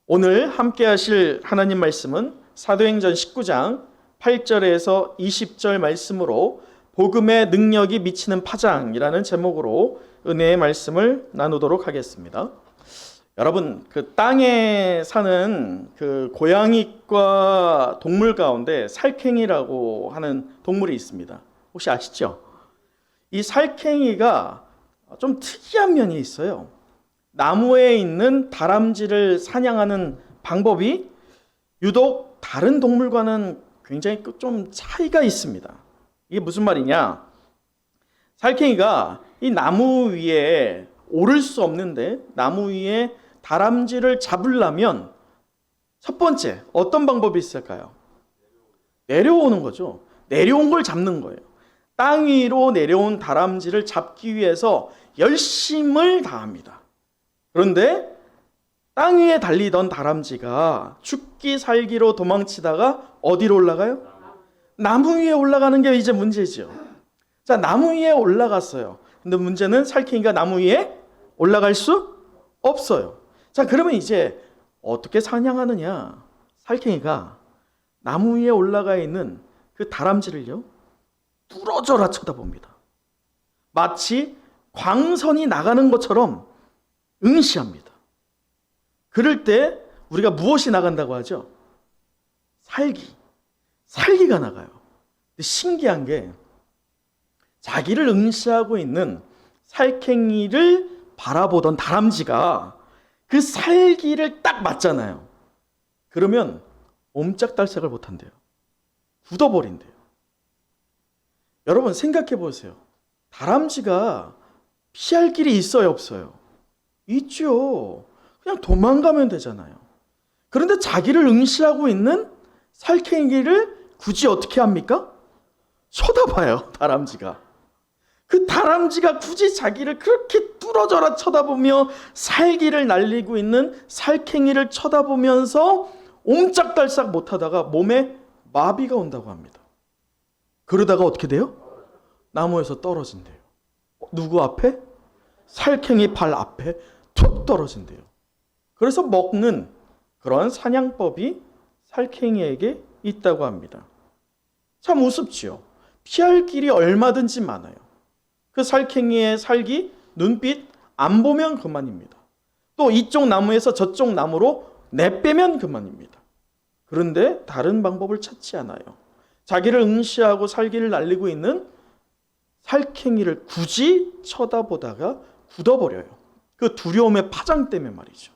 오늘 함께 하실 하나님 말씀은 사도행전 19장 8절에서 20절 말씀으로 복음의 능력이 미치는 파장이라는 제목으로 은혜의 말씀을 나누도록 하겠습니다. 여러분, 그 땅에 사는 그 고양이과 동물 가운데 살쾡이라고 하는 동물이 있습니다. 혹시 아시죠? 이 살쾡이가 좀 특이한 면이 있어요. 나무에 있는 다람쥐를 사냥하는 방법이 유독 다른 동물과는 굉장히 좀 차이가 있습니다. 이게 무슨 말이냐? 살쾡이가 이 나무 위에 오를 수 없는데 나무 위에 다람쥐를 잡으려면 첫 번째 어떤 방법이 있을까요? 내려오는 거죠. 내려온 걸 잡는 거예요. 땅 위로 내려온 다람쥐를 잡기 위해서 열심을 다합니다. 그런데 땅 위에 달리던 다람쥐가 죽기 살기로 도망치다가 어디로 올라가요? 나무 위에 올라가는 게 이제 문제죠. 자, 나무 위에 올라갔어요. 근데 문제는 살쾡이가 나무 위에 올라갈 수 없어요. 자, 그러면 이제 어떻게 사냥하느냐? 살쾡이가 나무 위에 올라가 있는 그 다람쥐를요, 뚫어져라 쳐다봅니다. 마치 광선이 나가는 것처럼 응시합니다. 그럴 때 우리가 무엇이 나간다고 하죠? 살기가 나가요. 근데 신기한 게 자기를 응시하고 있는 살쾡이를 바라보던 다람쥐가 그 살기를 딱 맞잖아요. 그러면 옴짝달싹을 못한대요. 굳어버린대요. 여러분 생각해 보세요. 다람쥐가 피할 길이 있어요, 없어요? 있죠. 그냥 도망가면 되잖아요. 그런데 자기를 응시하고 있는 살쾡이를 굳이 어떻게 합니까? 쳐다봐요, 다람쥐가. 그 다람쥐가 굳이 자기를 그렇게 뚫어져라 쳐다보며 살기를 날리고 있는 살쾡이를 쳐다보면서 옴짝달싹 못하다가 몸에 마비가 온다고 합니다. 그러다가 어떻게 돼요? 나무에서 떨어진대요. 누구 앞에? 살쾡이 발 앞에 툭 떨어진대요. 그래서 먹는 그런 사냥법이 살쾡이에게 있다고 합니다. 참 우습지요. 피할 길이 얼마든지 많아요. 그 살쾡이의 살기, 눈빛 안 보면 그만입니다. 또 이쪽 나무에서 저쪽 나무로 내빼면 그만입니다. 그런데 다른 방법을 찾지 않아요. 자기를 응시하고 살기를 날리고 있는 살쾡이를 굳이 쳐다보다가 굳어버려요. 그 두려움의 파장 때문에 말이죠.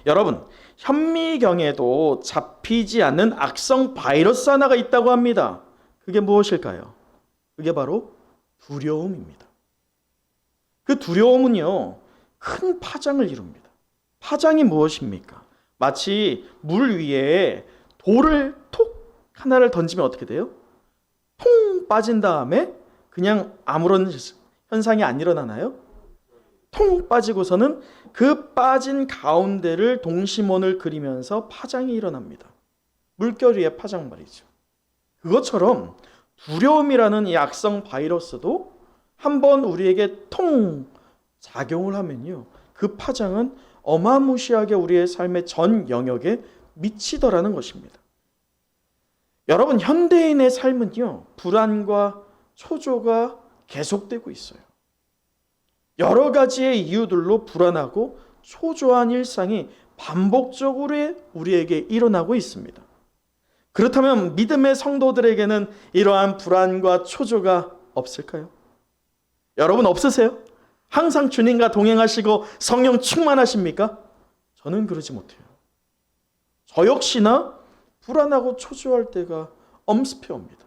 여러분, 현미경에도 잡히지 않는 악성 바이러스 하나가 있다고 합니다. 그게 무엇일까요? 그게 바로 두려움입니다. 그 두려움은요, 큰 파장을 이룹니다. 파장이 무엇입니까? 마치 물 위에 돌을 톡 하나를 던지면 어떻게 돼요? 통 빠진 다음에 그냥 아무런 현상이 안 일어나나요? 통 빠지고서는 그 빠진 가운데를 동심원을 그리면서 파장이 일어납니다. 물결 위에 파장 말이죠. 그것처럼 두려움이라는 이 악성 바이러스도 한번 우리에게 통 작용을 하면요, 그 파장은 어마무시하게 우리의 삶의 전 영역에 미치더라는 것입니다. 여러분, 현대인의 삶은요, 불안과 초조가 계속되고 있어요. 여러 가지의 이유들로 불안하고 초조한 일상이 반복적으로 우리에게 일어나고 있습니다. 그렇다면 믿음의 성도들에게는 이러한 불안과 초조가 없을까요? 여러분 없으세요? 항상 주님과 동행하시고 성령 충만하십니까? 저는 그러지 못해요. 저 역시나 불안하고 초조할 때가 엄습해 옵니다.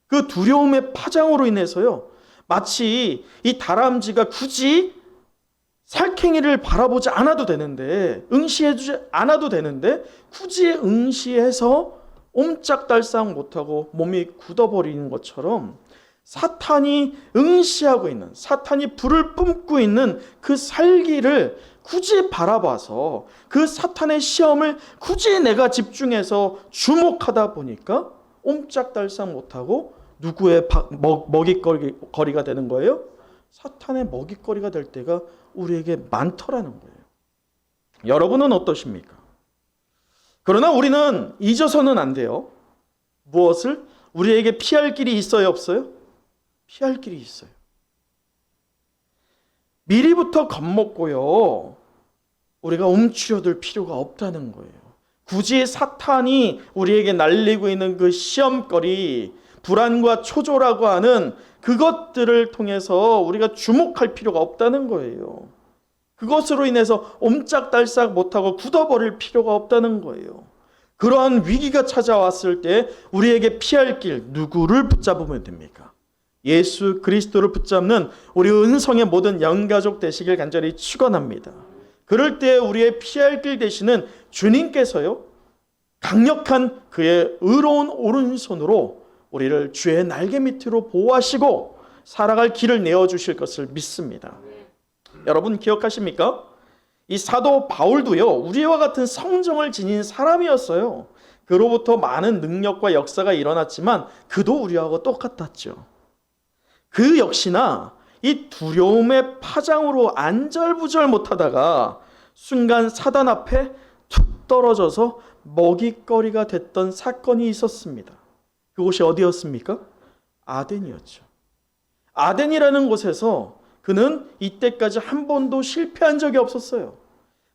그 두려움의 파장으로 인해서요, 마치 이 다람쥐가 굳이 살쾡이를 바라보지 않아도 되는데, 응시해주지 않아도 되는데 굳이 응시해서 옴짝달싹 못하고 몸이 굳어버리는 것처럼 사탄이 응시하고 있는, 사탄이 불을 뿜고 있는 그 살기를 굳이 바라봐서 그 사탄의 시험을 굳이 내가 집중해서 주목하다 보니까 옴짝달싹 못하고 누구의 먹잇거리가 되는 거예요? 사탄의 먹잇거리가 될 때가 우리에게 많더라는 거예요. 여러분은 어떠십니까? 그러나 우리는 잊어서는 안 돼요. 무엇을? 우리에게 피할 길이 있어요, 없어요? 피할 길이 있어요. 미리부터 겁먹고요, 우리가 움츠려들 필요가 없다는 거예요. 굳이 사탄이 우리에게 날리고 있는 그 시험거리, 불안과 초조라고 하는 그것들을 통해서 우리가 주목할 필요가 없다는 거예요. 그것으로 인해서 옴짝달싹 못하고 굳어버릴 필요가 없다는 거예요. 그러한 위기가 찾아왔을 때 우리에게 피할 길, 누구를 붙잡으면 됩니까? 예수 그리스도를 붙잡는 우리 은성의 모든 영가족 되시길 간절히 축원합니다. 그럴 때 우리의 피할 길 되시는 주님께서요, 강력한 그의 의로운 오른손으로 우리를 주의 날개 밑으로 보호하시고 살아갈 길을 내어주실 것을 믿습니다. 여러분 기억하십니까? 이 사도 바울도요, 우리와 같은 성정을 지닌 사람이었어요. 그로부터 많은 능력과 역사가 일어났지만 그도 우리하고 똑같았죠. 그 역시나 이 두려움의 파장으로 안절부절 못하다가 순간 사단 앞에 툭 떨어져서 먹잇거리가 됐던 사건이 있었습니다. 그곳이 어디였습니까? 아덴이었죠. 아덴이라는 곳에서 그는 이때까지 한 번도 실패한 적이 없었어요.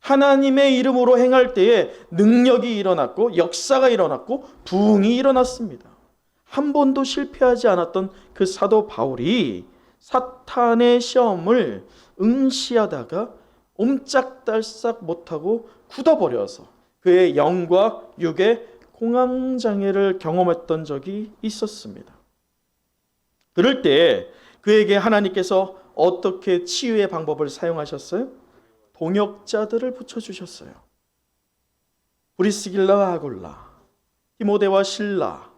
하나님의 이름으로 행할 때에 능력이 일어났고 역사가 일어났고 부흥이 일어났습니다. 한 번도 실패하지 않았던 그 사도 바울이 사탄의 시험을 응시하다가 옴짝달싹 못하고 굳어버려서 그의 영과 육의 공황장애를 경험했던 적이 있었습니다. 그럴 때 그에게 하나님께서 어떻게 치유의 방법을 사용하셨어요? 동역자들을 붙여주셨어요. 브리스길라와 아굴라, 디모데와 실라,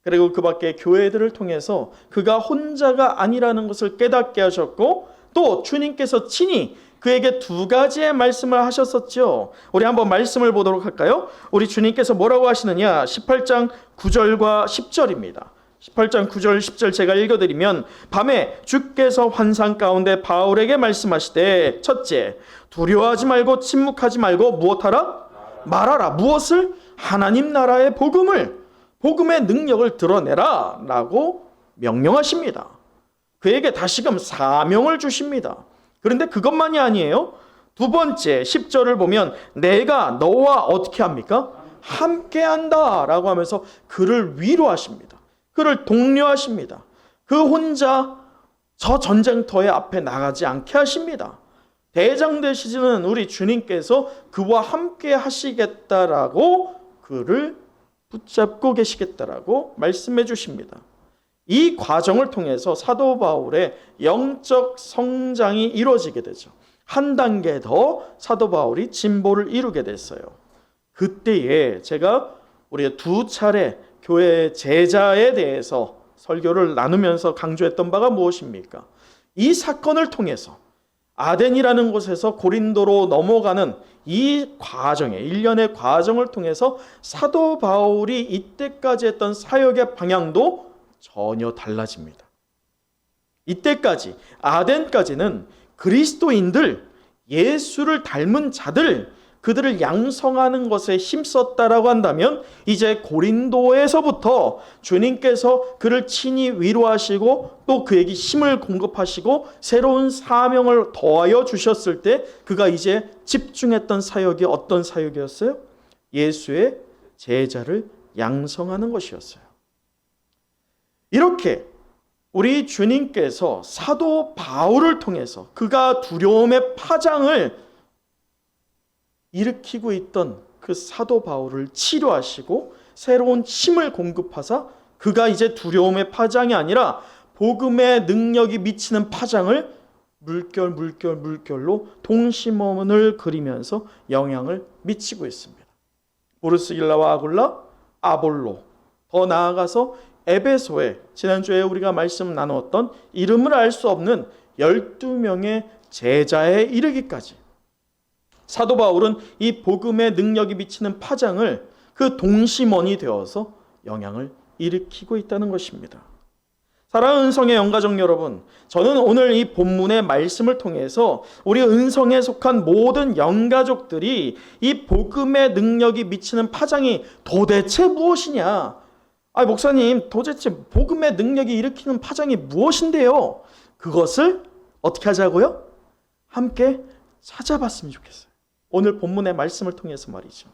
그리고 그 밖에 교회들을 통해서 그가 혼자가 아니라는 것을 깨닫게 하셨고, 또 주님께서 친히 그에게 두 가지의 말씀을 하셨었죠. 우리 한번 말씀을 보도록 할까요? 우리 주님께서 뭐라고 하시느냐? 18장 9절과 10절입니다. 18장 9절 10절 제가 읽어드리면, 밤에 주께서 환상 가운데 바울에게 말씀하시되, 첫째, 두려워하지 말고 침묵하지 말고 무엇하라? 말하라. 무엇을? 하나님 나라의 복음을, 복음의 능력을 드러내라 라고 명령하십니다. 그에게 다시금 사명을 주십니다. 그런데 그것만이 아니에요. 두 번째 10절을 보면 내가 너와 어떻게 합니까? 함께한다 라고 하면서 그를 위로하십니다. 그를 독려하십니다. 그 혼자 저 전쟁터의 앞에 나가지 않게 하십니다. 대장 되시는 우리 주님께서 그와 함께 하시겠다라고 그를 붙잡고 계시겠다라고 말씀해 주십니다. 이 과정을 통해서 사도 바울의 영적 성장이 이루어지게 되죠. 한 단계 더 사도 바울이 진보를 이루게 됐어요. 그때에 제가 우리 두 차례 교회 제자에 대해서 설교를 나누면서 강조했던 바가 무엇입니까? 이 사건을 통해서 아덴이라는 곳에서 고린도로 넘어가는 이 과정에, 일련의 과정을 통해서 사도 바울이 이때까지 했던 사역의 방향도 전혀 달라집니다. 이때까지, 아덴까지는 그리스도인들, 예수를 닮은 자들, 그들을 양성하는 것에 힘썼다라고 한다면, 이제 고린도에서부터 주님께서 그를 친히 위로하시고 또 그에게 힘을 공급하시고 새로운 사명을 더하여 주셨을 때 그가 이제 집중했던 사역이 어떤 사역이었어요? 예수의 제자를 양성하는 것이었어요. 이렇게 우리 주님께서 사도 바울을 통해서 그가 두려움의 파장을 일으키고 있던 그 사도 바울을 치료하시고 새로운 힘을 공급하사 그가 이제 두려움의 파장이 아니라 복음의 능력이 미치는 파장을 물결로 동심원을 그리면서 영향을 미치고 있습니다. 브리스길라와 아굴라, 아볼로, 더 나아가서 에베소에 지난주에 우리가 말씀 나누었던 이름을 알 수 없는 12명의 제자에 이르기까지 사도 바울은 이 복음의 능력이 미치는 파장을 그 동심원이 되어서 영향을 일으키고 있다는 것입니다. 사랑하는 은성의 영가족 여러분, 저는 오늘 이 본문의 말씀을 통해서 우리 은성에 속한 모든 영가족들이 이 복음의 능력이 미치는 파장이 도대체 무엇이냐? 목사님, 도대체 복음의 능력이 일으키는 파장이 무엇인데요? 그것을 어떻게 하자고요? 함께 찾아봤으면 좋겠어요. 오늘 본문의 말씀을 통해서 말이죠.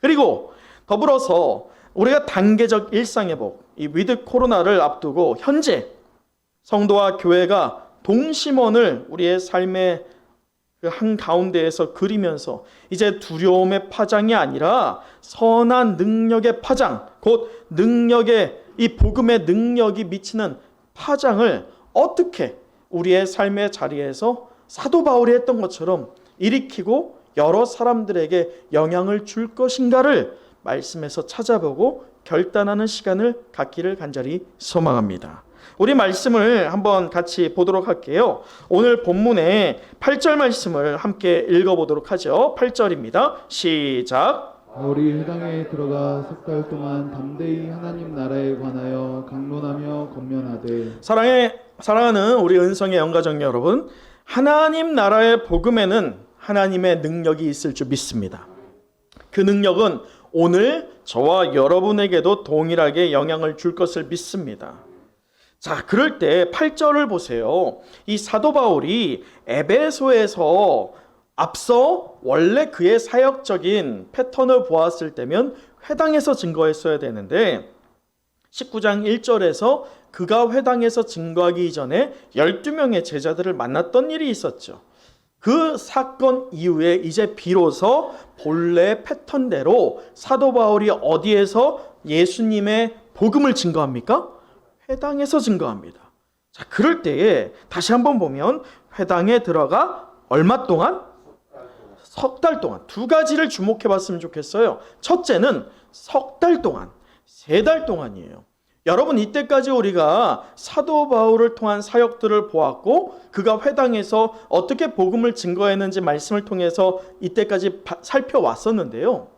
그리고 더불어서 우리가 단계적 일상회복, 이 위드 코로나를 앞두고 현재 성도와 교회가 동심원을 우리의 삶의 그 한가운데에서 그리면서 이제 두려움의 파장이 아니라 선한 능력의 파장, 곧 능력의 이 복음의 능력이 미치는 파장을 어떻게 우리의 삶의 자리에서 사도 바울이 했던 것처럼 일으키고 여러 사람들에게 영향을 줄 것인가를 말씀에서 찾아보고 결단하는 시간을 갖기를 간절히 소망합니다. 우리 말씀을 한번 같이 보도록 할게요. 오늘 본문의 8절 말씀을 함께 읽어보도록 하죠. 8절입니다. 시작. 바울이 회당에 들어가 석 달 동안 담대히 하나님 나라에 관하여 강론하며 권면하되. 사랑하는 우리 은성의 영가족 여러분, 하나님 나라의 복음에는 하나님의 능력이 있을 줄 믿습니다. 그 능력은 오늘 저와 여러분에게도 동일하게 영향을 줄 것을 믿습니다. 자, 그럴 때 8절을 보세요. 이 사도 바울이 에베소에서 앞서 원래 그의 사역적인 패턴을 보았을 때면 회당에서 증거했어야 되는데 19장 1절에서 그가 회당에서 증거하기 이전에 12명의 제자들을 만났던 일이 있었죠. 그 사건 이후에 이제 비로소 본래 패턴대로 사도 바울이 어디에서 예수님의 복음을 증거합니까? 회당에서 증거합니다. 자, 그럴 때에 다시 한번 보면 회당에 들어가 얼마 동안? 석 달 동안. 두 가지를 주목해 봤으면 좋겠어요. 첫째는 석 달 동안, 3달 동안이에요. 여러분, 이때까지 우리가 사도 바울을 통한 사역들을 보았고 그가 회당에서 어떻게 복음을 증거했는지 말씀을 통해서 이때까지 살펴왔었는데요.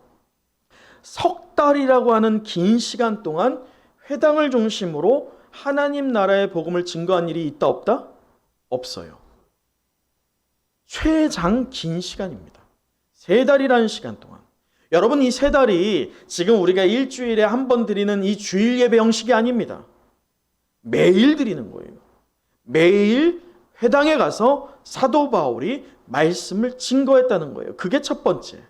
석 달이라고 하는 긴 시간 동안 회당을 중심으로 하나님 나라의 복음을 증거한 일이 있다 없다? 없어요. 최장 긴 시간입니다. 3달이라는 시간 동안. 여러분, 이 3달이 지금 우리가 일주일에 한 번 드리는 이 주일 예배 형식이 아닙니다. 매일 드리는 거예요. 매일 회당에 가서 사도 바울이 말씀을 증거했다는 거예요. 그게 첫 번째.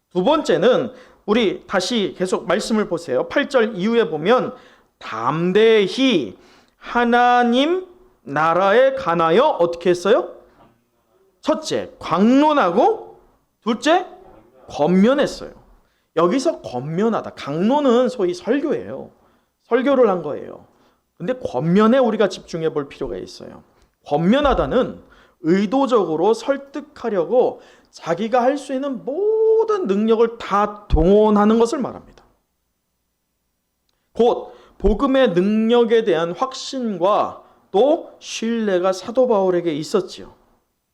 두 번째는 우리 다시 계속 말씀을 보세요. 8절 이후에 보면 담대히 하나님 나라에 관하여 어떻게 했어요? 첫째, 광론하고 둘째, 권면했어요. 여기서 권면하다. 강론은 소위 설교예요. 설교를 한 거예요. 근데 권면에 우리가 집중해 볼 필요가 있어요. 권면하다는 의도적으로 설득하려고 자기가 할 수 있는 모든 능력을 다 동원하는 것을 말합니다. 곧 복음의 능력에 대한 확신과 또 신뢰가 사도 바울에게 있었지요.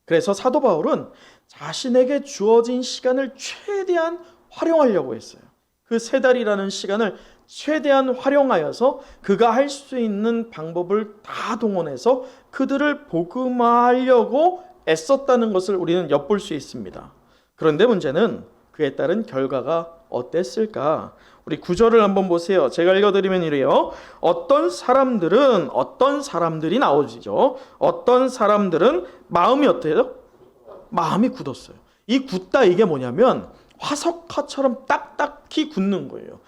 그래서 사도 바울은 자신에게 주어진 시간을 최대한 활용하려고 했어요. 그 3달이라는 시간을 최대한 활용하여서 그가 할 수 있는 방법을 다 동원해서 그들을 복음화하려고 애썼다는 것을 우리는 엿볼 수 있습니다. 그런데 문제는 그에 따른 결과가 어땠을까? 우리 9절을 한번 보세요. 제가 읽어드리면 이래요. 어떤 사람들이 나오죠. 어떤 사람들은 마음이 어때요? 마음이 굳었어요. 이 굳다, 이게 뭐냐면 화석화처럼 딱딱히 굳는 거예요.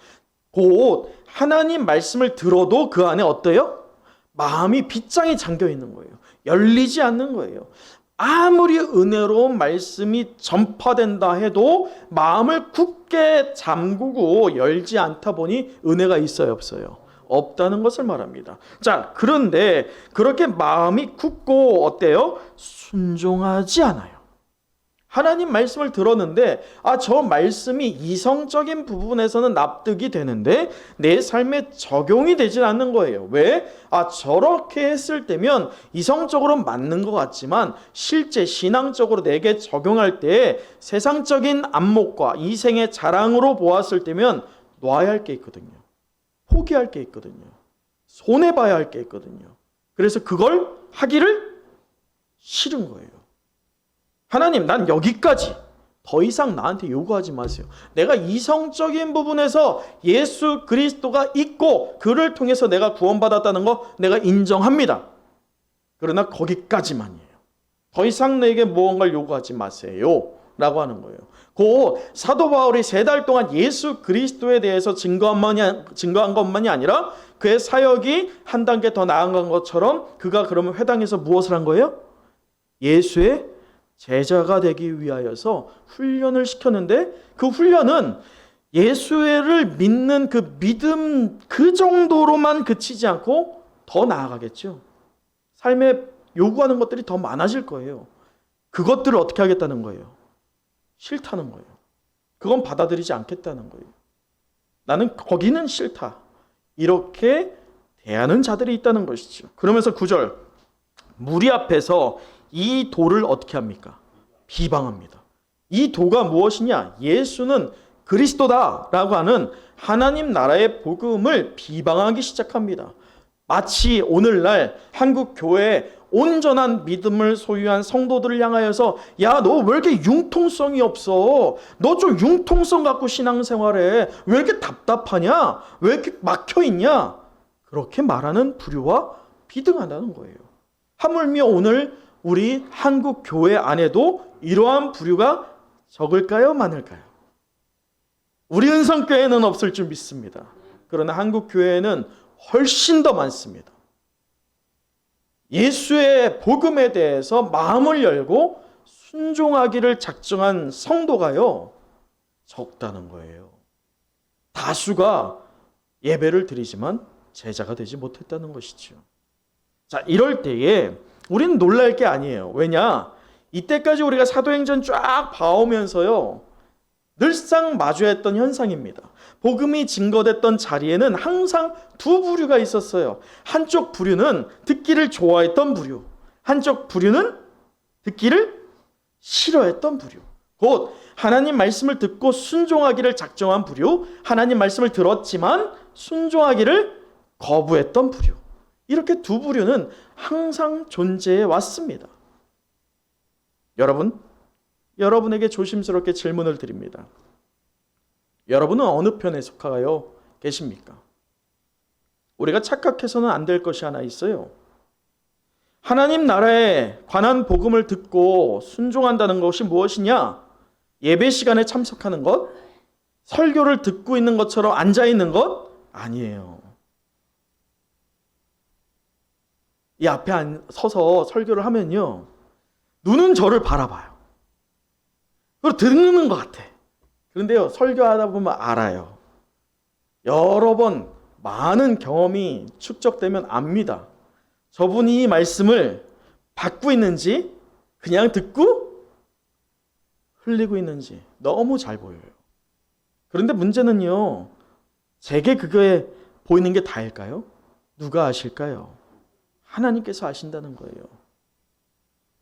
곧 하나님 말씀을 들어도 그 안에 어때요? 마음이 빗장이 잠겨 있는 거예요. 열리지 않는 거예요. 아무리 은혜로운 말씀이 전파된다 해도 마음을 굳게 잠그고 열지 않다 보니 은혜가 있어요, 없어요? 없다는 것을 말합니다. 자, 그런데 그렇게 마음이 굳고 어때요? 순종하지 않아요. 하나님 말씀을 들었는데 저 말씀이 이성적인 부분에서는 납득이 되는데 내 삶에 적용이 되질 않는 거예요. 왜? 저렇게 했을 때면 이성적으로 맞는 것 같지만 실제 신앙적으로 내게 적용할 때 세상적인 안목과 이생의 자랑으로 보았을 때면 놔야 할 게 있거든요. 포기할 게 있거든요. 손해봐야 할 게 있거든요. 그래서 그걸 하기를 싫은 거예요. 하나님, 난 여기까지, 더 이상 나한테 요구하지 마세요. 내가 이성적인 부분에서 예수 그리스도가 있고 그를 통해서 내가 구원받았다는 거 내가 인정합니다. 그러나 거기까지만이에요. 더 이상 내게 무언가를 요구하지 마세요 라고 하는 거예요. 그 사도 바울이 3달 동안 예수 그리스도에 대해서 증거한 것만이 아니라 그의 사역이 한 단계 더 나아간 것처럼 그가 그러면 회당에서 무엇을 한 거예요? 예수의 제자가 되기 위하여서 훈련을 시켰는데, 그 훈련은 예수를 믿는 그 믿음 그 정도로만 그치지 않고 더 나아가겠죠. 삶에 요구하는 것들이 더 많아질 거예요. 그것들을 어떻게 하겠다는 거예요? 싫다는 거예요. 그건 받아들이지 않겠다는 거예요. 나는 거기는 싫다. 이렇게 대하는 자들이 있다는 것이죠. 그러면서 9절, 무리 앞에서 이 도를 어떻게 합니까? 비방합니다. 이 도가 무엇이냐? 예수는 그리스도다라고 하는 하나님 나라의 복음을 비방하기 시작합니다. 마치 오늘날 한국 교회에 온전한 믿음을 소유한 성도들을 향하여서, 야, 너 왜 이렇게 융통성이 없어? 너 좀 융통성 갖고 신앙생활해. 왜 이렇게 답답하냐? 왜 이렇게 막혀있냐? 그렇게 말하는 부류와 비등하다는 거예요. 하물며 오늘 우리 한국 교회 안에도 이러한 부류가 적을까요? 많을까요? 우리 은성교회는 없을 줄 믿습니다. 그러나 한국 교회에는 훨씬 더 많습니다. 예수의 복음에 대해서 마음을 열고 순종하기를 작정한 성도가요, 적다는 거예요. 다수가 예배를 드리지만 제자가 되지 못했다는 것이죠. 자, 이럴 때에 우리는 놀랄 게 아니에요. 왜냐? 이때까지 우리가 사도행전 쫙 봐오면서요, 늘상 마주했던 현상입니다. 복음이 증거됐던 자리에는 항상 두 부류가 있었어요. 한쪽 부류는 듣기를 좋아했던 부류, 한쪽 부류는 듣기를 싫어했던 부류. 곧 하나님 말씀을 듣고 순종하기를 작정한 부류, 하나님 말씀을 들었지만 순종하기를 거부했던 부류. 이렇게 두 부류는 항상 존재해 왔습니다. 여러분에게 조심스럽게 질문을 드립니다. 여러분은 어느 편에 속하여 계십니까? 우리가 착각해서는 안 될 것이 하나 있어요. 하나님 나라에 관한 복음을 듣고 순종한다는 것이 무엇이냐? 예배 시간에 참석하는 것, 설교를 듣고 있는 것처럼 앉아 있는 것 아니에요. 이 앞에 서서 설교를 하면요, 눈은 저를 바라봐요. 그리고 듣는 것 같아. 그런데요, 설교하다 보면 알아요. 여러 번 많은 경험이 축적되면 압니다. 저분이 이 말씀을 받고 있는지 그냥 듣고 흘리고 있는지 너무 잘 보여요. 그런데 문제는요, 제게 그게 보이는 게 다일까요? 누가 아실까요? 하나님께서 아신다는 거예요.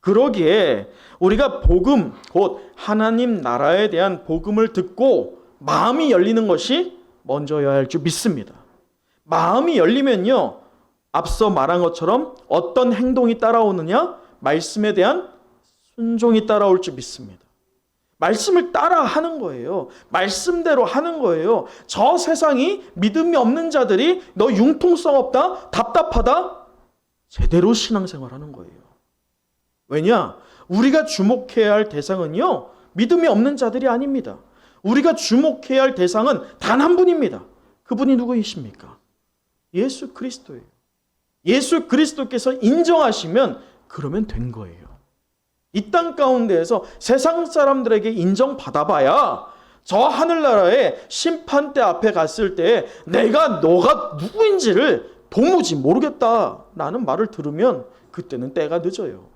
그러기에 우리가 복음, 곧 하나님 나라에 대한 복음을 듣고 마음이 열리는 것이 먼저여야 할 줄 믿습니다. 마음이 열리면요, 앞서 말한 것처럼 어떤 행동이 따라오느냐? 말씀에 대한 순종이 따라올 줄 믿습니다. 말씀을 따라 하는 거예요. 말씀대로 하는 거예요. 저 세상이 믿음이 없는 자들이 너 융통성 없다, 답답하다, 제대로 신앙생활하는 거예요. 왜냐? 우리가 주목해야 할 대상은요, 믿음이 없는 자들이 아닙니다. 우리가 주목해야 할 대상은 단 한 분입니다. 그분이 누구이십니까? 예수 그리스도예요. 예수 그리스도께서 인정하시면 그러면 된 거예요. 이 땅 가운데에서 세상 사람들에게 인정받아봐야 저 하늘나라의 심판대 앞에 갔을 때 내가 너가 누구인지를 도무지 모르겠다라는 말을 들으면 그때는 때가 늦어요.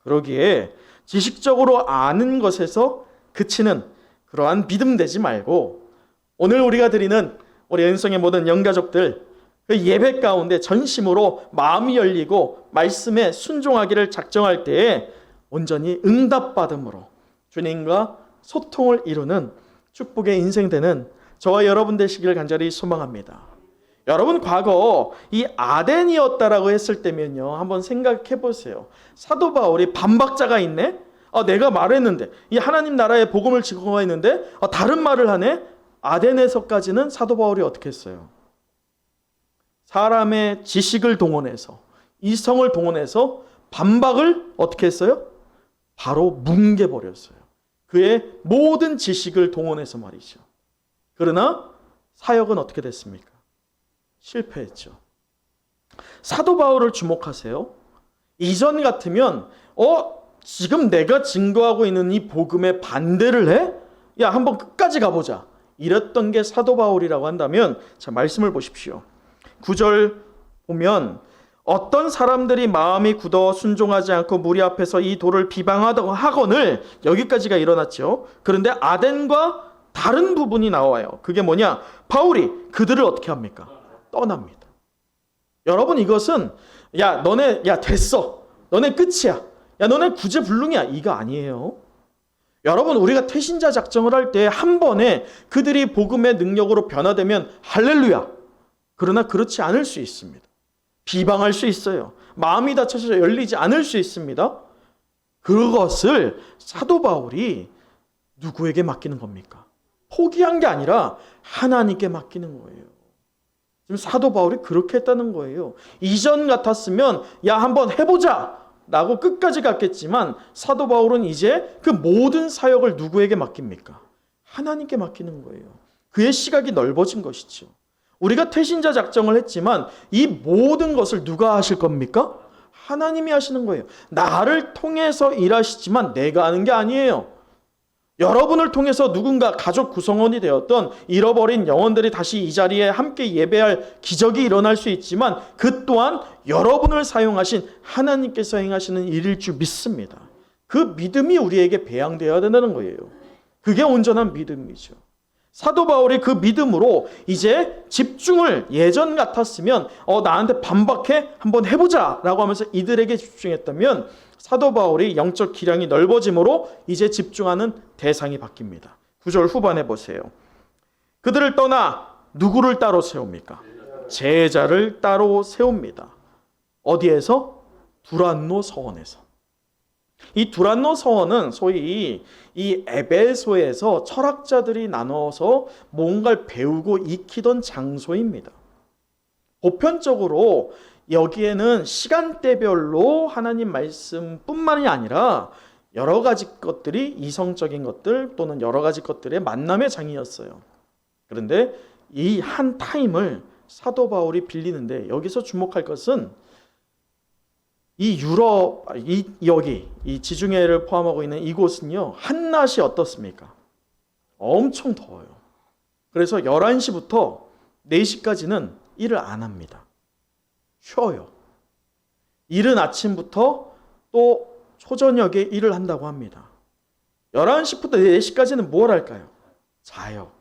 그러기에 지식적으로 아는 것에서 그치는 그러한 믿음 되지 말고, 오늘 우리가 드리는 우리 은성의 모든 영가족들, 그 예배 가운데 전심으로 마음이 열리고 말씀에 순종하기를 작정할 때에 온전히 응답받음으로 주님과 소통을 이루는 축복의 인생 되는 저와 여러분 되시기를 간절히 소망합니다. 여러분 과거 이 아덴이었다라고 했을 때면요, 한번 생각해 보세요. 사도 바울이 반박자가 있네. 내가 말했는데, 이 하나님 나라의 복음을 증거했는데 다른 말을 하네. 아덴에서까지는 사도 바울이 어떻게 했어요? 사람의 지식을 동원해서, 이성을 동원해서 반박을 어떻게 했어요? 바로 뭉개버렸어요. 그의 모든 지식을 동원해서 말이죠. 그러나 사역은 어떻게 됐습니까? 실패했죠. 사도 바울을 주목하세요. 이전 같으면 지금 내가 증거하고 있는 이 복음에 반대를 해? 야, 한번 끝까지 가보자. 이랬던 게 사도 바울이라고 한다면, 자, 말씀을 보십시오. 9절 보면 어떤 사람들이 마음이 굳어 순종하지 않고 무리 앞에서 이 돌을 비방하거늘, 여기까지가 일어났죠. 그런데 아덴과 다른 부분이 나와요. 그게 뭐냐? 바울이 그들을 어떻게 합니까? 떠납니다. 여러분, 이것은 너네 됐어. 너네 끝이야. 너네 구제불능이야. 이거 아니에요. 여러분, 우리가 태신자 작정을 할 때 한 번에 그들이 복음의 능력으로 변화되면 할렐루야. 그러나 그렇지 않을 수 있습니다. 비방할 수 있어요. 마음이 닫혀서 열리지 않을 수 있습니다. 그것을 사도 바울이 누구에게 맡기는 겁니까? 포기한 게 아니라 하나님께 맡기는 거예요. 지금 사도 바울이 그렇게 했다는 거예요. 이전 같았으면 한번 해보자 라고 끝까지 갔겠지만, 사도 바울은 이제 그 모든 사역을 누구에게 맡깁니까? 하나님께 맡기는 거예요. 그의 시각이 넓어진 것이죠. 우리가 태신자 작정을 했지만 이 모든 것을 누가 하실 겁니까? 하나님이 하시는 거예요. 나를 통해서 일하시지만 내가 하는 게 아니에요. 여러분을 통해서 누군가 가족 구성원이 되었던 잃어버린 영혼들이 다시 이 자리에 함께 예배할 기적이 일어날 수 있지만, 그 또한 여러분을 사용하신 하나님께서 행하시는 일일 줄 믿습니다. 그 믿음이 우리에게 배양되어야 된다는 거예요. 그게 온전한 믿음이죠. 사도 바울이 그 믿음으로 이제 집중을, 예전 같았으면 나한테 반박해? 한번 해보자 라고 하면서 이들에게 집중했다면, 사도 바울이 영적 기량이 넓어짐으로 이제 집중하는 대상이 바뀝니다. 9절 후반에 보세요. 그들을 떠나 누구를 따로 세웁니까? 제자를 따로 세웁니다. 어디에서? 두란노 서원에서. 이 두란노 서원은 소위 이 에베소에서 철학자들이 나눠서 뭔가를 배우고 익히던 장소입니다. 보편적으로 여기에는 시간대별로 하나님 말씀뿐만이 아니라 여러 가지 것들이, 이성적인 것들 또는 여러 가지 것들의 만남의 장이었어요. 그런데 이 한 타임을 사도 바울이 빌리는데, 여기서 주목할 것은 이 유럽, 여기 이 지중해를 포함하고 있는 이곳은요, 한낮이 어떻습니까? 엄청 더워요. 그래서 11시부터 4시까지는 일을 안 합니다. 쉬어요. 이른 아침부터 또 초저녁에 일을 한다고 합니다. 11시부터 4시까지는 뭘 할까요? 자요.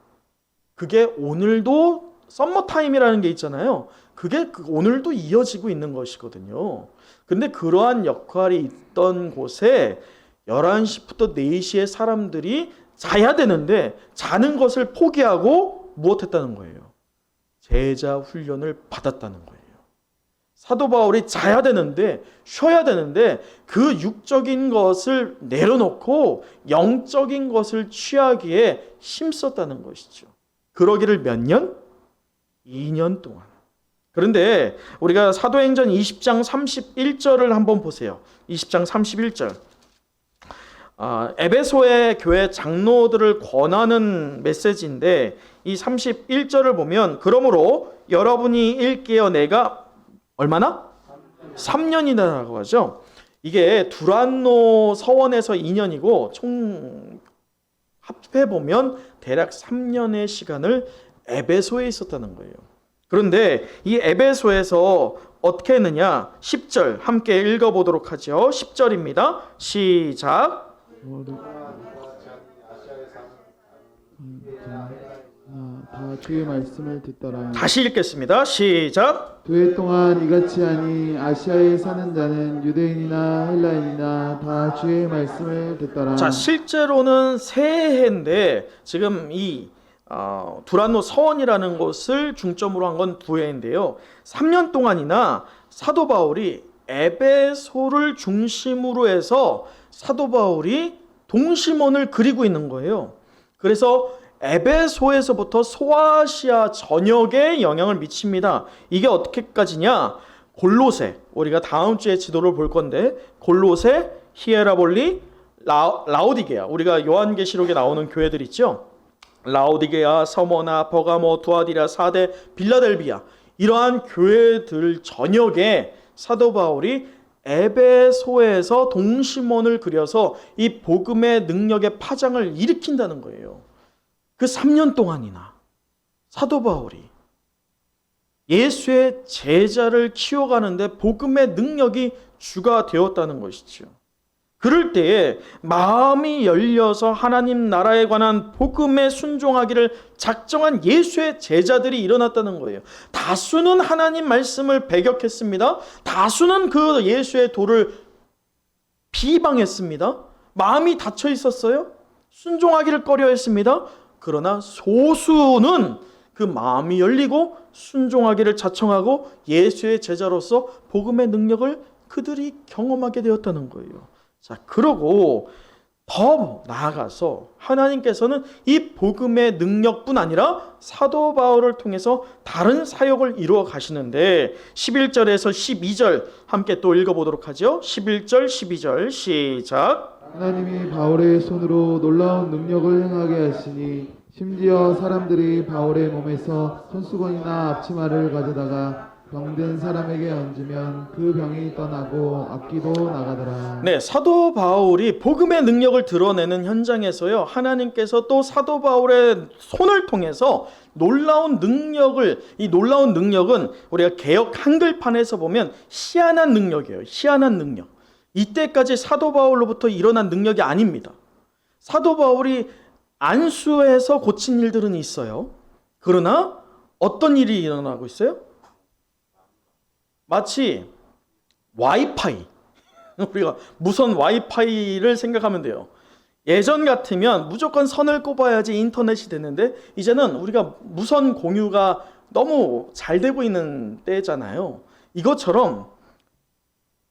그게 오늘도 썸머타임이라는 게 있잖아요. 그게 오늘도 이어지고 있는 것이거든요. 근데 그러한 역할이 있던 곳에 11시부터 4시에 사람들이 자야 되는데 자는 것을 포기하고 무엇했다는 거예요? 제자 훈련을 받았다는 거예요. 사도 바울이 자야 되는데, 쉬어야 되는데 그 육적인 것을 내려놓고 영적인 것을 취하기에 힘썼다는 것이죠. 그러기를 몇 년? 2년 동안. 그런데 우리가 사도행전 20장 31절을 한번 보세요. 20장 31절. 에베소의 교회 장로들을 권하는 메시지인데, 이 31절을 보면, 그러므로 여러분이 읽기에 내가 얼마나? 3년이라고 하죠. 이게 두란노 서원에서 2년이고 총 합해보면 대략 3년의 시간을 에베소에 있었다는 거예요. 그런데 이 에베소에서 어떻게 했느냐? 10절 함께 읽어보도록 하죠. 10절입니다. 시작. 다 주의 말씀을 듣더라. 다시 읽겠습니다. 시작. 두 해 동안 이같이 하니 아시아에 사는 자는 유대인이나 헬라인이나 다 주의 말씀을 듣더라. 자, 실제로는 새 해인데 지금 이 두란노 서원이라는 곳을 중점으로 한 건 두 해인데요. 3년 동안이나 사도 바울이 에베소를 중심으로 해서 사도 바울이 동심원을 그리고 있는 거예요. 그래서 에베소에서부터 소아시아 전역에 영향을 미칩니다. 이게 어떻게까지냐? 골로새, 우리가 다음 주에 지도를 볼 건데 골로새, 히에라볼리, 라오디게아, 우리가 요한계시록에 나오는 교회들 있죠. 라오디게아, 서머나, 버가모, 두아디라, 사데, 빌라델비아, 이러한 교회들 전역에 사도 바울이 에베소에서 동심원을 그려서 이 복음의 능력의 파장을 일으킨다는 거예요. 그 3년 동안이나 사도 바울이 예수의 제자를 키워가는데 복음의 능력이 주가 되었다는 것이죠. 그럴 때에 마음이 열려서 하나님 나라에 관한 복음에 순종하기를 작정한 예수의 제자들이 일어났다는 거예요. 다수는 하나님 말씀을 배격했습니다. 다수는 그 예수의 도를 비방했습니다. 마음이 닫혀 있었어요. 순종하기를 꺼려했습니다. 그러나 소수는 그 마음이 열리고 순종하기를 자청하고 예수의 제자로서 복음의 능력을 그들이 경험하게 되었다는 거예요. 자, 그러고 더 나아가서 하나님께서는 이 복음의 능력뿐 아니라 사도 바울을 통해서 다른 사역을 이루어 가시는데 11절에서 12절 함께 또 읽어보도록 하죠. 11절 12절 시작. 하나님이 바울의 손으로 놀라운 능력을 행하게 하시니 심지어 사람들이 바울의 몸에서 손수건이나 앞치마를 가져다가 병든 사람에게 얹으면 그 병이 떠나고 악기도 나가더라. 네, 사도 바울이 복음의 능력을 드러내는 현장에서요, 하나님께서 또 사도 바울의 손을 통해서 놀라운 능력을, 이 놀라운 능력은 우리가 개역 한글판에서 보면 희한한 능력이에요. 희한한 능력. 이때까지 사도 바울로부터 일어난 능력이 아닙니다. 사도 바울이 안수해서 고친 일들은 있어요. 그러나 어떤 일이 일어나고 있어요? 마치 와이파이, 우리가 무선 와이파이를 생각하면 돼요. 예전 같으면 무조건 선을 꼽아야지 인터넷이 되는데 이제는 우리가 무선 공유가 너무 잘 되고 있는 때잖아요. 이것처럼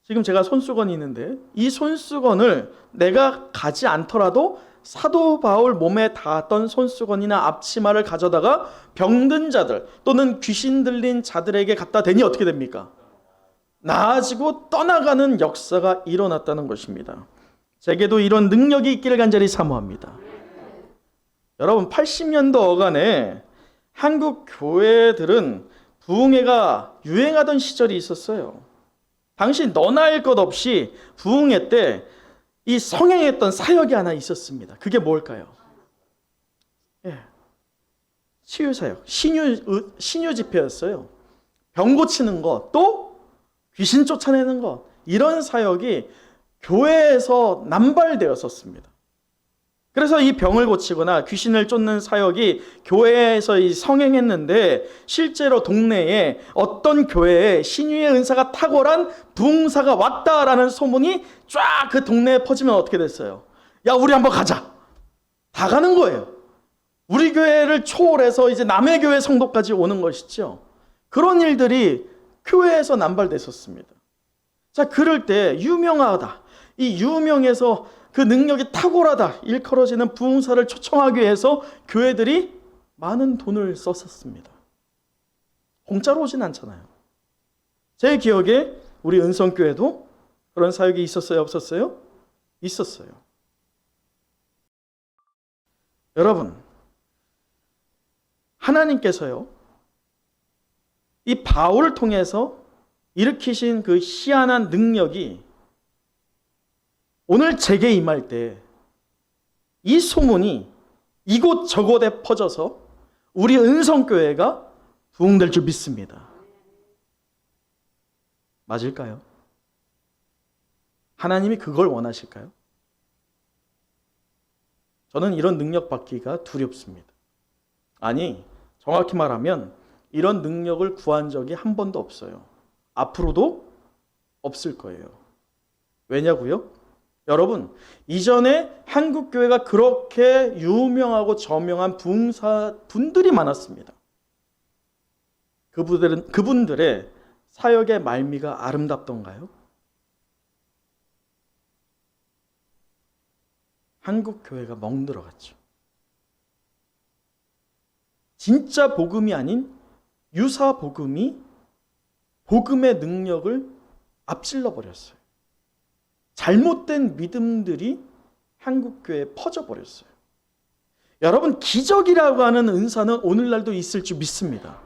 지금 제가 손수건이 있는데 이 손수건을 내가 가지 않더라도 사도 바울 몸에 닿았던 손수건이나 앞치마를 가져다가 병든 자들 또는 귀신 들린 자들에게 갖다 대니 어떻게 됩니까? 나아지고 떠나가는 역사가 일어났다는 것입니다. 제게도 이런 능력이 있기를 간절히 사모합니다. 여러분, 80년도 어간에 한국 교회들은 부흥회가 유행하던 시절이 있었어요. 당시 너나 할 것 없이 부흥회 때 이 성행했던 사역이 하나 있었습니다. 그게 뭘까요? 치유사역, 신유 집회였어요. 병 고치는 것, 또 귀신 쫓아내는 것, 이런 사역이 교회에서 남발되었었습니다. 그래서 이 병을 고치거나 귀신을 쫓는 사역이 교회에서 성행했는데 실제로 동네에 어떤 교회에 신유의 은사가 탁월한 부흥사가 왔다라는 소문이 쫙 그 동네에 퍼지면 어떻게 됐어요? 야, 우리 한번 가자. 다 가는 거예요. 우리 교회를 초월해서 이제 남의 교회 성도까지 오는 것이죠. 그런 일들이 교회에서 남발됐었습니다. 자, 그럴 때 유명하다, 이 유명해서 그 능력이 탁월하다 일컬어지는 부흥사를 초청하기 위해서 교회들이 많은 돈을 썼었습니다. 공짜로 오진 않잖아요. 제 기억에 우리 은성교회도 그런 사역이 있었어요, 없었어요? 있었어요. 여러분, 하나님께서요, 이 바울을 통해서 일으키신 그 희한한 능력이 오늘 제게 임할 때 이 소문이 이곳저곳에 퍼져서 우리 은성교회가 부흥될 줄 믿습니다. 맞을까요? 하나님이 그걸 원하실까요? 저는 이런 능력 받기가 두렵습니다. 아니, 정확히 말하면 이런 능력을 구한 적이 한 번도 없어요. 앞으로도 없을 거예요. 왜냐고요? 여러분, 이전에 한국 교회가 그렇게 유명하고 저명한 부흥사분들이 많았습니다. 그분들의 사역의 말미가 아름답던가요? 한국 교회가 멍들어갔죠. 진짜 복음이 아닌 유사 복음이 복음의 능력을 앞질러 버렸어요. 잘못된 믿음들이 한국 교회에 퍼져 버렸어요. 여러분, 기적이라고 하는 은사는 오늘날도 있을 줄 믿습니다.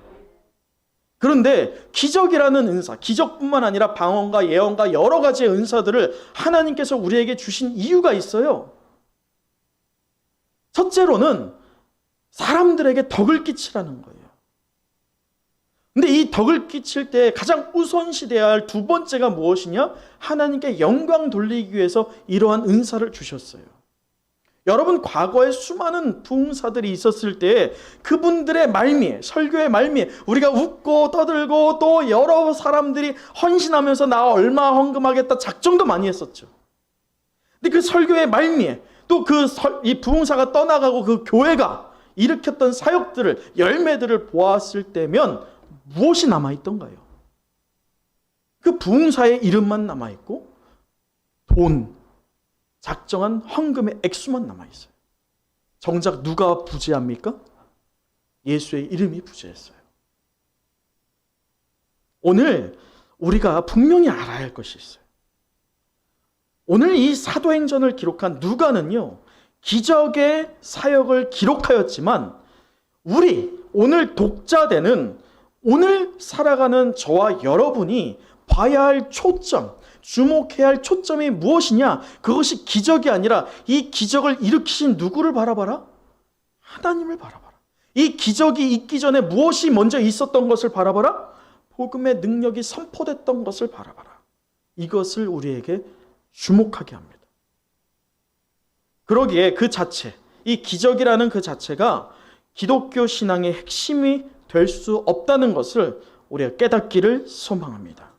그런데 기적이라는 은사, 기적뿐만 아니라 방언과 예언과 여러 가지의 은사들을 하나님께서 우리에게 주신 이유가 있어요. 첫째로는 사람들에게 덕을 끼치라는 거예요. 근데 이 덕을 끼칠 때 가장 우선시돼야 할 두 번째가 무엇이냐? 하나님께 영광 돌리기 위해서 이러한 은사를 주셨어요. 여러분, 과거에 수많은 부흥사들이 있었을 때 그분들의 말미에, 설교의 말미에 우리가 웃고 떠들고 또 여러 사람들이 헌신하면서 나 얼마 헌금하겠다 작정도 많이 했었죠. 근데 그 설교의 말미에 또 이 부흥사가 떠나가고 그 교회가 일으켰던 사역들을, 열매들을 보았을 때면 무엇이 남아있던가요? 그 부흥사의 이름만 남아있고 돈, 작정한 헌금의 액수만 남아있어요. 정작 누가 부재합니까? 예수의 이름이 부재했어요. 오늘 우리가 분명히 알아야 할 것이 있어요. 오늘 이 사도행전을 기록한 누가는요, 기적의 사역을 기록하였지만 우리 오늘 독자되는, 오늘 살아가는 저와 여러분이 봐야 할 초점, 주목해야 할 초점이 무엇이냐? 그것이 기적이 아니라 이 기적을 일으키신 누구를 바라봐라? 하나님을 바라봐라. 이 기적이 있기 전에 무엇이 먼저 있었던 것을 바라봐라? 복음의 능력이 선포됐던 것을 바라봐라. 이것을 우리에게 주목하게 합니다. 그러기에 그 자체, 이 기적이라는 그 자체가 기독교 신앙의 핵심이 될 수 없다는 것을 우리가 깨닫기를 소망합니다.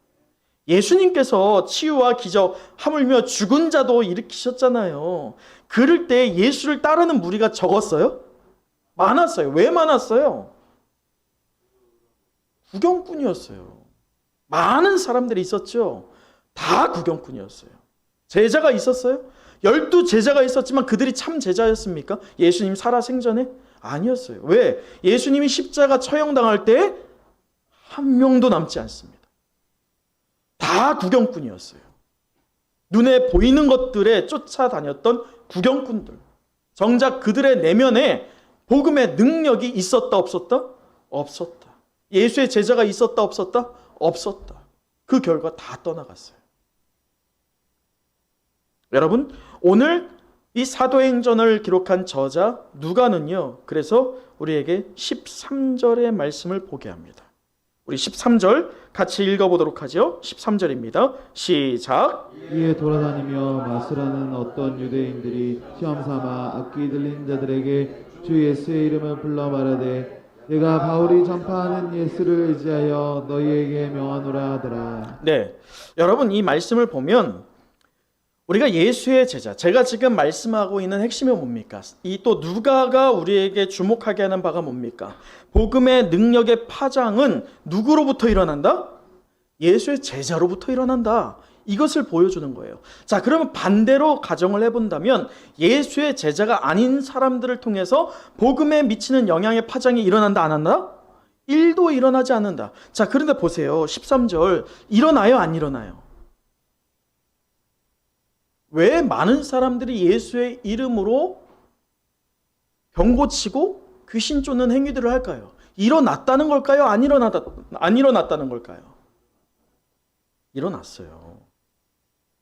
예수님께서 치유와 기적, 하물며 죽은 자도 일으키셨잖아요. 그럴 때 예수를 따르는 무리가 적었어요? 많았어요. 왜 많았어요? 구경꾼이었어요. 많은 사람들이 있었죠. 다 구경꾼이었어요. 제자가 있었어요? 12제자가 있었지만 그들이 참 제자였습니까? 예수님 살아생전에? 아니었어요. 왜? 예수님이 십자가 처형당할 때 한 명도 남지 않습니다. 다 구경꾼이었어요. 눈에 보이는 것들에 쫓아다녔던 구경꾼들. 정작 그들의 내면에 복음의 능력이 있었다 없었다? 없었다. 예수의 제자가 있었다 없었다? 없었다. 그 결과 다 떠나갔어요. 여러분, 오늘 이 사도행전을 기록한 저자 누가는요, 그래서 우리에게 13절의 말씀을 보게 합니다. 우리 13절 같이 읽어보도록 하죠. 13절입니다. 시작. 이에 돌아다니며 마스라는 어떤 유대인들이 시험삼아 악기 들린 자들에게 주 예수의 이름을 불러 말하되 내가 바울이 전파하는 예수를 의지하여 너희에게 명하노라 하더라. 네, 여러분, 이 말씀을 보면 우리가 예수의 제자, 제가 지금 말씀하고 있는 핵심이 뭡니까? 이 또 누가가 우리에게 주목하게 하는 바가 뭡니까? 복음의 능력의 파장은 누구로부터 일어난다? 예수의 제자로부터 일어난다. 이것을 보여주는 거예요. 자, 그러면 반대로 가정을 해본다면 예수의 제자가 아닌 사람들을 통해서 복음에 미치는 영향의 파장이 일어난다, 안 한다? 1도 일어나지 않는다. 자, 그런데 보세요. 13절, 일어나요, 안 일어나요? 왜 많은 사람들이 예수의 이름으로 병 고치고 귀신 쫓는 행위들을 할까요? 일어났다는 걸까요? 안 일어났다는 걸까요? 일어났어요.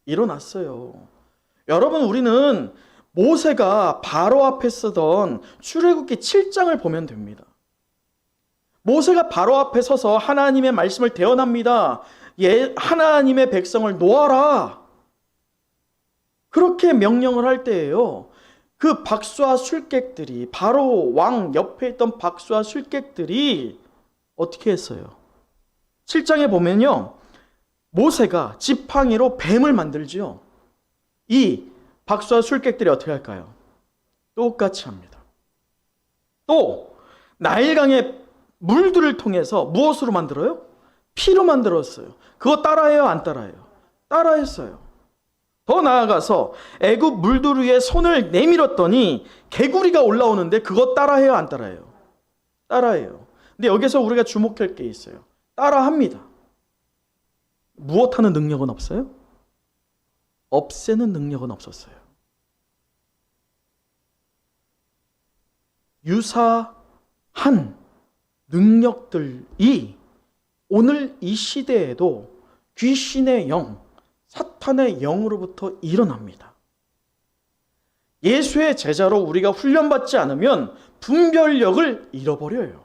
일어났어요. 여러분, 우리는 모세가 바로 앞에 쓰던 출애굽기 7장을 보면 됩니다. 모세가 바로 앞에 서서 하나님의 말씀을 대언합니다. 하나님의 백성을 놓아라. 그렇게 명령을 할 때예요. 그 박수와 술객들이, 바로 왕 옆에 있던 박수와 술객들이 어떻게 했어요? 7장에 보면요, 모세가 지팡이로 뱀을 만들지요. 이 박수와 술객들이 어떻게 할까요? 똑같이 합니다. 또 나일강의 물들을 통해서 무엇으로 만들어요? 피로 만들었어요. 그거 따라해요, 안 따라해요? 따라했어요. 더 나아가서 애굽 물들 위에 손을 내밀었더니 개구리가 올라오는데 그거 따라해요, 안 따라해요? 따라해요. 근데 여기서 우리가 주목할 게 있어요. 따라합니다. 무엇하는 능력은 없어요? 없애는 능력은 없었어요. 유사한 능력들이 오늘 이 시대에도 귀신의 영, 사탄의 영으로부터 일어납니다. 예수의 제자로 우리가 훈련받지 않으면 분별력을 잃어버려요.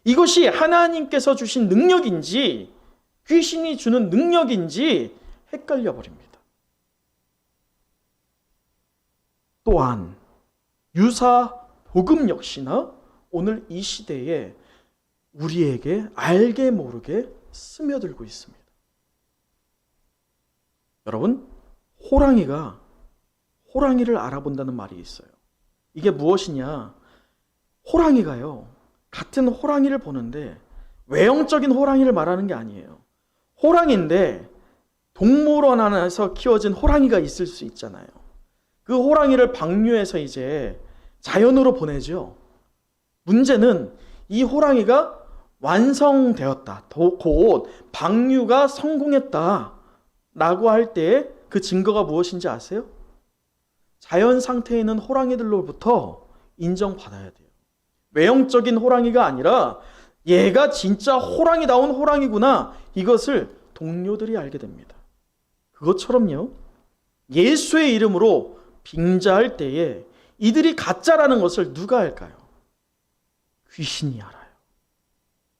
이것이 하나님께서 주신 능력인지 귀신이 주는 능력인지 헷갈려 버립니다. 또한 유사 복음 역시나 오늘 이 시대에 우리에게 알게 모르게 스며들고 있습니다. 여러분, 호랑이를 알아본다는 말이 있어요. 이게 무엇이냐? 호랑이가요, 같은 호랑이를 보는데 외형적인 호랑이를 말하는 게 아니에요. 호랑이인데 동물원 안에서 키워진 호랑이가 있을 수 있잖아요. 그 호랑이를 방류해서 이제 자연으로 보내죠. 문제는 이 호랑이가 완성되었다, 곧 방류가 성공했다 라고 할 때 그 증거가 무엇인지 아세요? 자연 상태에 있는 호랑이들로부터 인정받아야 돼요. 외형적인 호랑이가 아니라 얘가 진짜 호랑이다운 호랑이구나, 이것을 동료들이 알게 됩니다. 그것처럼요, 예수의 이름으로 빙자할 때에 이들이 가짜라는 것을 누가 알까요? 귀신이 알아요.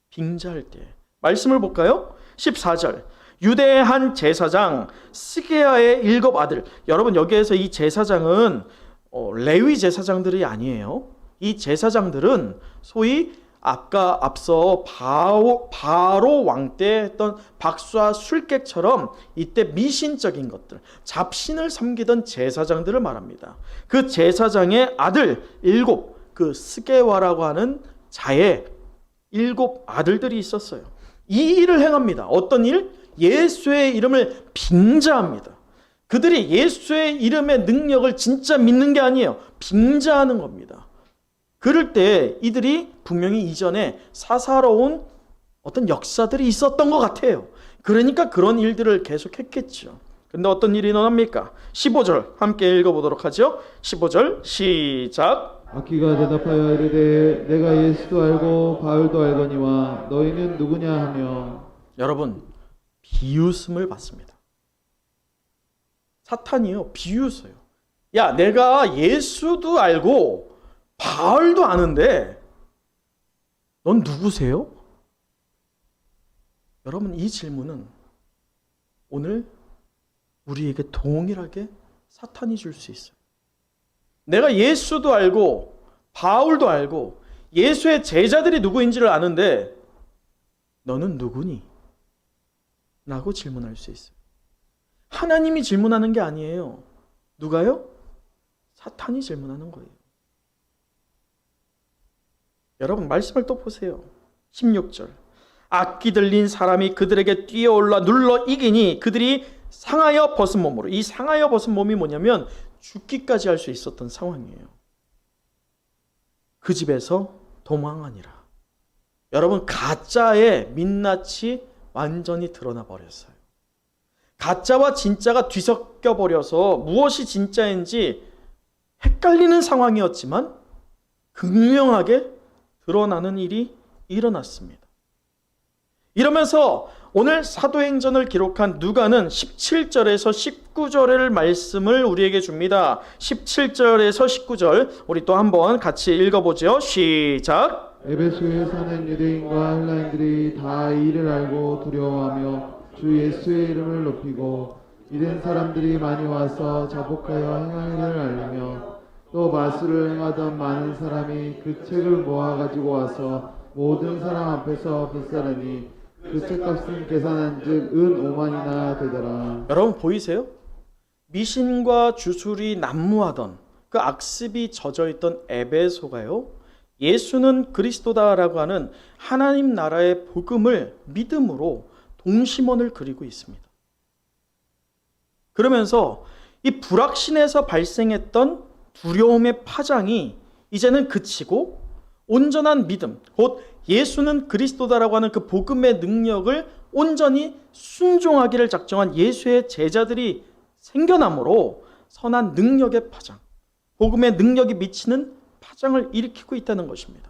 빙자할 때. 말씀을 볼까요? 14절. 유대의 한 제사장 스게야의 7 아들. 여러분, 여기에서 이 제사장은 레위 제사장들이 아니에요. 이 제사장들은 소위 앞서 바로 왕 때 했던 박수와 술객처럼 이때 미신적인 것들, 잡신을 섬기던 제사장들을 말합니다. 그 제사장의 아들 7, 그 스게와라고 하는 자의 7 아들들이 있었어요. 이 일을 행합니다. 어떤 일? 예수의 이름을 빙자합니다. 그들이 예수의 이름의 능력을 진짜 믿는 게 아니에요. 빙자하는 겁니다. 그럴 때 이들이 분명히 이전에 사사로운 어떤 역사들이 있었던 것 같아요. 그러니까 그런 일들을 계속했겠죠. 그런데 어떤 일이 일어납니까? 15절 함께 읽어보도록 하죠. 15절 시작. 악기가 대답하여 이르되 내가 예수도 알고 바울도 알거니와 너희는 누구냐 하며. 여러분, 비웃음을 받습니다. 사탄이요, 비웃어요. 야, 내가 예수도 알고 바울도 아는데 넌 누구세요? 여러분, 이 질문은 오늘 우리에게 동일하게 사탄이 줄 수 있어요. 내가 예수도 알고 바울도 알고 예수의 제자들이 누구인지를 아는데 너는 누구니? 라고 질문할 수 있어요. 하나님이 질문하는 게 아니에요. 누가요? 사탄이 질문하는 거예요. 여러분, 말씀을 또 보세요. 16절. 악기 들린 사람이 그들에게 뛰어올라 눌러 이기니 그들이 상하여 벗은 몸으로. 이 상하여 벗은 몸이 뭐냐면 죽기까지 할 수 있었던 상황이에요. 그 집에서 도망하니라. 여러분, 가짜의 민낯이 완전히 드러나 버렸어요. 가짜와 진짜가 뒤섞여 버려서 무엇이 진짜인지 헷갈리는 상황이었지만 극명하게 드러나는 일이 일어났습니다. 이러면서 오늘 사도행전을 기록한 누가는 17절에서 19절의 말씀을 우리에게 줍니다. 17절에서 19절 우리 또 한번 같이 읽어보죠. 시작. 에베소에 사는 유대인과 헬라인들이 다 이를 알고 두려워하며 주 예수의 이름을 높이고 이른 사람들이 많이 와서 자복하여 행한 일을 알리며 또 마술을 행하던 많은 사람이 그 책을 모아 가지고 와서 모든 사람 앞에서 불사르니 그 책값은 계산한즉 은 5만이나 되더라. 여러분 보이세요? 미신과 주술이 난무하던 그 악습이 젖어있던 에베소가요, 예수는 그리스도다라고 하는 하나님 나라의 복음을 믿음으로 동심원을 그리고 있습니다. 그러면서 이 불확신에서 발생했던 두려움의 파장이 이제는 그치고 온전한 믿음, 곧 예수는 그리스도다라고 하는 그 복음의 능력을 온전히 순종하기를 작정한 예수의 제자들이 생겨나므로 선한 능력의 파장, 복음의 능력이 미치는 파장을 일으키고 있다는 것입니다.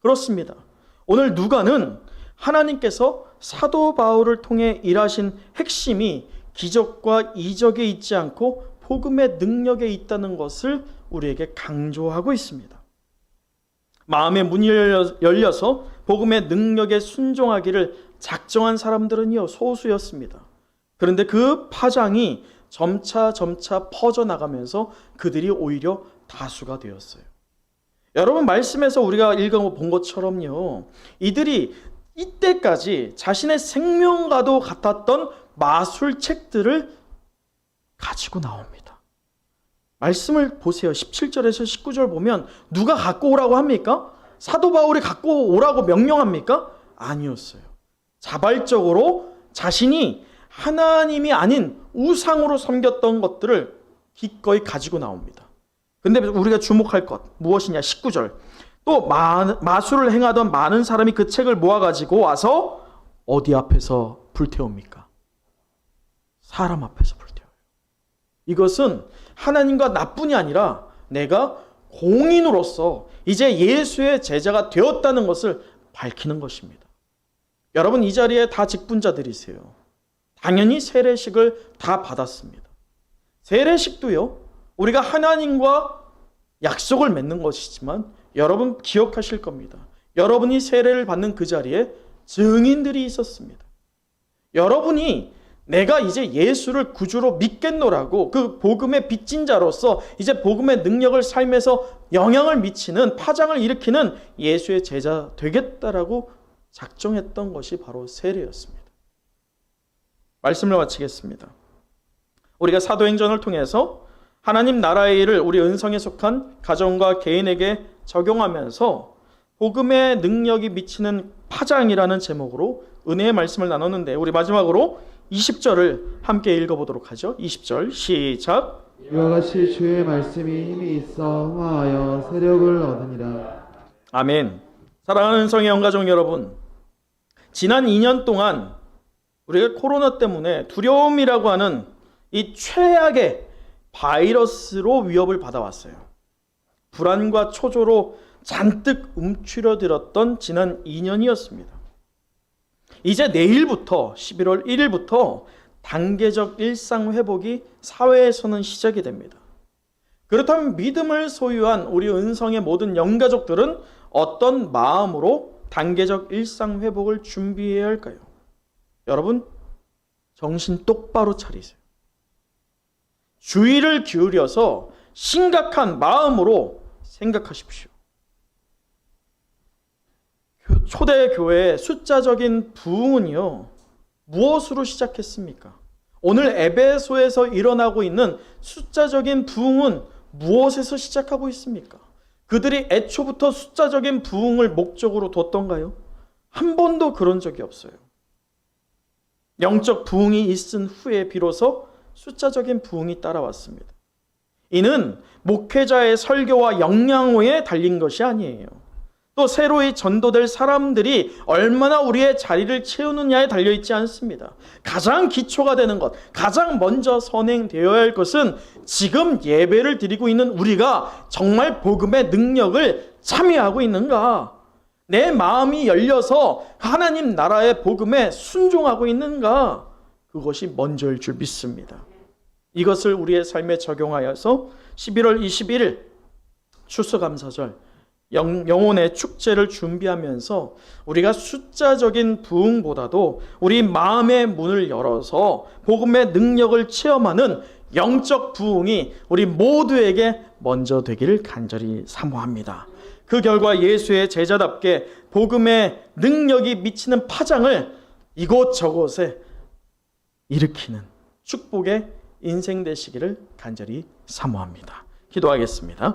그렇습니다. 오늘 누가는 하나님께서 사도 바울을 통해 일하신 핵심이 기적과 이적에 있지 않고 복음의 능력에 있다는 것을 우리에게 강조하고 있습니다. 마음의 문이 열려서 복음의 능력에 순종하기를 작정한 사람들은요, 소수였습니다. 그런데 그 파장이 점차 퍼져나가면서 그들이 오히려 다수가 되었어요. 여러분, 말씀에서 우리가 읽어본 것처럼요, 이들이 이때까지 자신의 생명과도 같았던 마술책들을 가지고 나옵니다. 말씀을 보세요. 17절에서 19절 보면 누가 갖고 오라고 합니까? 사도 바울이 갖고 오라고 명령합니까? 아니었어요. 자발적으로 자신이 하나님이 아닌 우상으로 섬겼던 것들을 기꺼이 가지고 나옵니다. 근데 우리가 주목할 것 무엇이냐? 19절. 또 마술을 행하던 많은 사람이 그 책을 모아가지고 와서 어디 앞에서 불태웁니까? 사람 앞에서 불태워요. 이것은 하나님과 나뿐이 아니라 내가 공인으로서 이제 예수의 제자가 되었다는 것을 밝히는 것입니다. 여러분, 이 자리에 다 직분자들이세요. 당연히 세례식을 다 받았습니다. 세례식도요, 우리가 하나님과 약속을 맺는 것이지만 여러분 기억하실 겁니다. 여러분이 세례를 받는 그 자리에 증인들이 있었습니다. 여러분이 내가 이제 예수를 구주로 믿겠노라고 그 복음의 빚진 자로서 이제 복음의 능력을 삶에서 영향을 미치는, 파장을 일으키는 예수의 제자 되겠다라고 작정했던 것이 바로 세례였습니다. 말씀을 마치겠습니다. 우리가 사도행전을 통해서 하나님 나라의 일을 우리 은성에 속한 가정과 개인에게 적용하면서 복음의 능력이 미치는 파장이라는 제목으로 은혜의 말씀을 나눴는데, 우리 마지막으로 20절을 함께 읽어보도록 하죠. 20절 시작. 이와 같이 주의 말씀이 힘이 있어 흥하여 세력을 얻으니라. 아멘. 사랑하는 은성의 영가족 여러분, 지난 2년 동안 우리가 코로나 때문에 두려움이라고 하는 이 최악의 바이러스로 위협을 받아왔어요. 불안과 초조로 잔뜩 움츠러들었던 지난 2년이었습니다. 이제 내일부터 11월 1일부터 단계적 일상 회복이 사회에서는 시작이 됩니다. 그렇다면 믿음을 소유한 우리 은성의 모든 영가족들은 어떤 마음으로 단계적 일상 회복을 준비해야 할까요? 여러분, 정신 똑바로 차리세요. 주의를 기울여서 심각한 마음으로 생각하십시오. 초대교회의 숫자적인 부흥은요, 무엇으로 시작했습니까? 오늘 에베소에서 일어나고 있는 숫자적인 부흥은 무엇에서 시작하고 있습니까? 그들이 애초부터 숫자적인 부흥을 목적으로 뒀던가요? 한 번도 그런 적이 없어요. 영적 부흥이 있은 후에 비로소 숫자적인 부흥이 따라왔습니다. 이는 목회자의 설교와 역량호에 달린 것이 아니에요. 또 새로이 전도될 사람들이 얼마나 우리의 자리를 채우느냐에 달려있지 않습니다. 가장 기초가 되는 것, 가장 먼저 선행되어야 할 것은 지금 예배를 드리고 있는 우리가 정말 복음의 능력을 참여하고 있는가? 내 마음이 열려서 하나님 나라의 복음에 순종하고 있는가? 그것이 먼저일 줄 믿습니다. 이것을 우리의 삶에 적용하여서 11월 21일 추수감사절 영혼의 축제를 준비하면서 우리가 숫자적인 부흥보다도 우리 마음의 문을 열어서 복음의 능력을 체험하는 영적 부흥이 우리 모두에게 먼저 되기를 간절히 사모합니다. 그 결과 예수의 제자답게 복음의 능력이 미치는 파장을 이곳저곳에 일으키는 축복의 인생 되시기를 간절히 사모합니다. 기도하겠습니다.